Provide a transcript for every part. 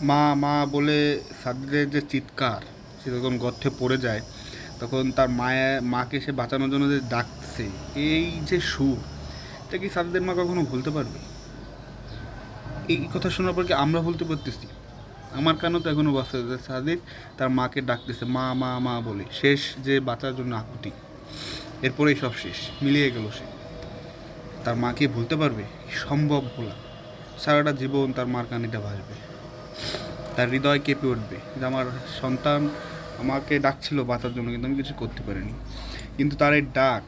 মা মা বলে সাদিদের যে চিৎকার, সে যখন গর্তে পড়ে যায় তখন তার মাকে সে বাঁচানোর জন্য যে ডাকছে, এই যে সুর, এটা কি সাদিদের মা কখনো ভুলতে পারবে? এই কথা শোনার পর কি আমরা ভুলতে পারতেছি? আমার কানও তো এখনো বাঁচতে, সাদিক তার মাকে ডাকতেছে মা মা মা বলে, শেষ যে বাঁচার জন্য আকুতি, এরপরেই সব শেষ, মিলিয়ে গেল সে। তার মাকে ভুলতে পারবে? সম্ভব ভোলা? সারাটা জীবন তার মার কানিটা ভাসবে, তার হৃদয় কেঁপে উঠবে যে আমার সন্তান আমাকে ডাকছিল বাঁচার জন্য, কিন্তু আমি কিছু করতে পারিনি। কিন্তু তার এই ডাক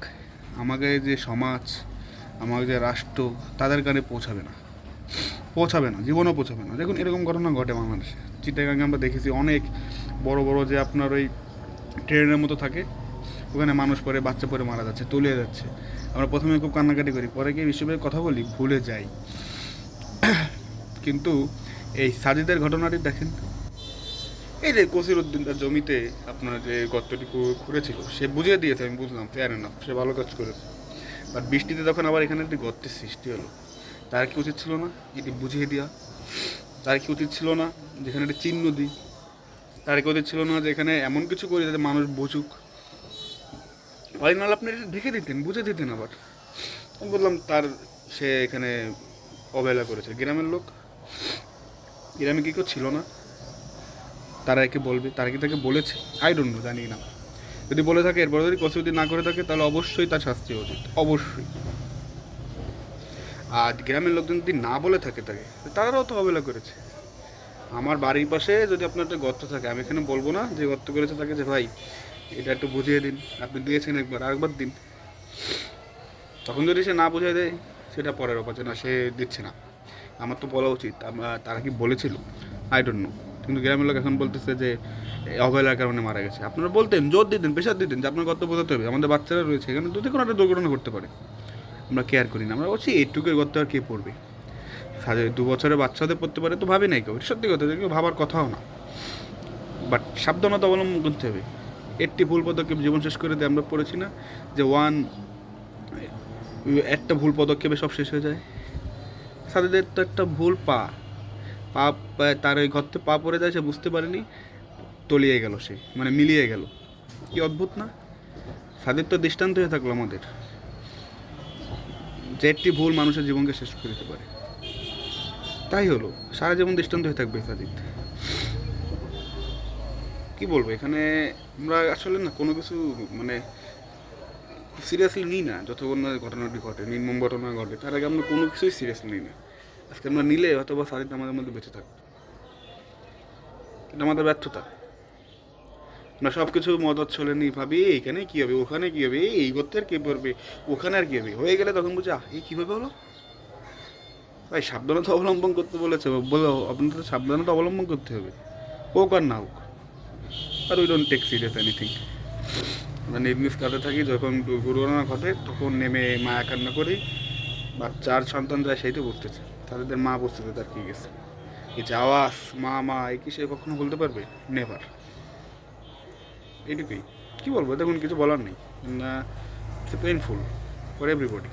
আমাকে যে সমাজ, আমাকে যে রাষ্ট্র, তাদের কানে পৌঁছাবে না, পৌঁছাবে না, জীবনও পৌঁছাবে না। দেখুন এরকম ঘটনা ঘটে বাংলাদেশে। চিটাগাঙে আমরা দেখেছি অনেক বড় বড় যে আপনার ওই ট্রেনের মতো থাকে, ওখানে মানুষ পরে বাচ্চা পরে মারা যাচ্ছে, তলিয়ে যাচ্ছে। আমরা প্রথমে খুব কান্নাকাটি করি, পরে গিয়ে বিশ্বব্যাপী কথা বলি, ভুলে যাই। কিন্তু এই সাজিদের ঘটনাটি দেখেন, এই যে কসির উদ্দিন তার জমিতে আপনার যে গর্তটি খুঁড়েছিল, সে বুঝিয়ে দিয়েছে, আমি বুঝলাম, ফেয়ার এনাফ, সে ভালো কাজ করেছে। বাট বৃষ্টিতে যখন আবার এখানে একটি গর্তের সৃষ্টি হলো, তার কি উচিত ছিল না এটি বুঝিয়ে দেওয়া? তার কি উচিত ছিল না যেখানে একটা চিহ্ন দিই? তার কি উচিত ছিল না যে এখানে এমন কিছু করি যাতে মানুষ বুঝুক? অরিজিনাল আপনি এটা দেখে দিতেন, বুঝে দিতেন। আবার আমি বললাম তার, সে এখানে অবহেলা করেছে। গ্রামের লোক, গ্রামে কি কেউ ছিল না? তারা একে বলবে, তারা কি তাকে বলেছে? আই ডোন্ট নো, জানি না। যদি বলে থাকে, এরপরে যদি কসুটি না করে থাকে, তাহলে অবশ্যই তার শাস্তি হওয়া উচিত, অবশ্যই। আর গ্রামের লোকজন যদি না বলে থাকে তাকে, তারাও তো অবহেলা করেছে। আমার বাড়ির পাশে যদি আপনার একটা গর্ত থাকে, আমি এখানে বলবো না যে গর্ত করেছে তাকে যে ভাই এটা একটু বুঝিয়ে দিন, আপনি দিয়েছেন একবার, আরেকবার দিন। তখন যদি সে না বুঝিয়ে দেয়, সেটা পরের ব্যাপার, যে না সে দিচ্ছে না, আমার তো বলা উচিত। তারা কি বলেছিল? I don't know. কিন্তু গ্রামের লোক এখন বলতেছে যে অবহেলার কারণে মারা গেছে। আপনারা বলতেন, জোর দিতেন, প্রেশার দিতেন যে আপনার গর্ত বোঝাতে হবে, আমাদের বাচ্চারা রয়েছে এখানে, যদি কোনো একটা দুর্ঘটনা করতে পারে। আমরা কেয়ার করি না, আমরা বলছি এইটুকুর গর্তে আর কে পড়বে? 2 বছরের বাচ্চাদের পড়তে পারে তো ভাবি নাই কেউ, সত্যি কথা, কেউ ভাবার কথাও না। বাট সাবধানতা অবলম্বন করতে হবে। একটি ভুল পদক্ষেপ জীবন শেষ করে দেয়, আমরা পড়েছি না যে একটা ভুল পদক্ষেপে সব শেষ হয়ে যায়। সাথীদের তো একটা ভুল পা তার ওই ঘরতে পা পড়ে যায়, সে বুঝতে পারেনি, তলিয়ে গেল সে, মানে মিলিয়ে গেল। কি অদ্ভুত না? সাদের তো দৃষ্টান্ত হয়ে থাকলো আমাদের, যে একটি ভুল মানুষের জীবনকে শেষ করে দিতে পারে। তাই হলো, সারা জীবন দৃষ্টান্ত হয়ে থাকবে সাজিদ। কি বলবো এখানে, আমরা আসলে না কোনো কিছু মানে খুব সিরিয়াসলি নিই না, যতক্ষণ না ঘটনাটি ঘটে, নির্মম ঘটনা ঘটে, তার আগে আমরা কোনো কিছুই সিরিয়াসলি নিই না। আজকে আমরা নিলে হয়তো বা সাজিদ আমাদের মধ্যে বেঁচে থাকবে। এটা আমাদের ব্যর্থতা। আমরা সব কিছু মদত চলে নিই, ভাবি এইখানে কী হবে, ওখানে কী হবে, এই করতে আর কে পড়বে, ওখানে আর কী হবে, হয়ে গেলে তখন বুঝি এই কীভাবে হলো। ভাই সাবধানতা অবলম্বন করতে বলেছে, বলে আপনাদের তো সাবধানতা অবলম্বন করতে হবে, হোক আর না হোক। আর we don't take serious anything. আমরা নির্মিষ কাজে থাকি, যখন দুর্ঘটনা ঘটে তখন নেমে মায়া কান্না করি। বাচ্চার সন্তান যায়, সেই তো বুঝতেছে, তাদের মা বুঝতেছে তার কী গেছে। এই যে আওয়াজ মা মা, এই কি সে কখনো বলতে পারবে? নেভার। এইটুকুই। কী বলবো, দেখুন কিছু বলার নেই। It's painful for everybody.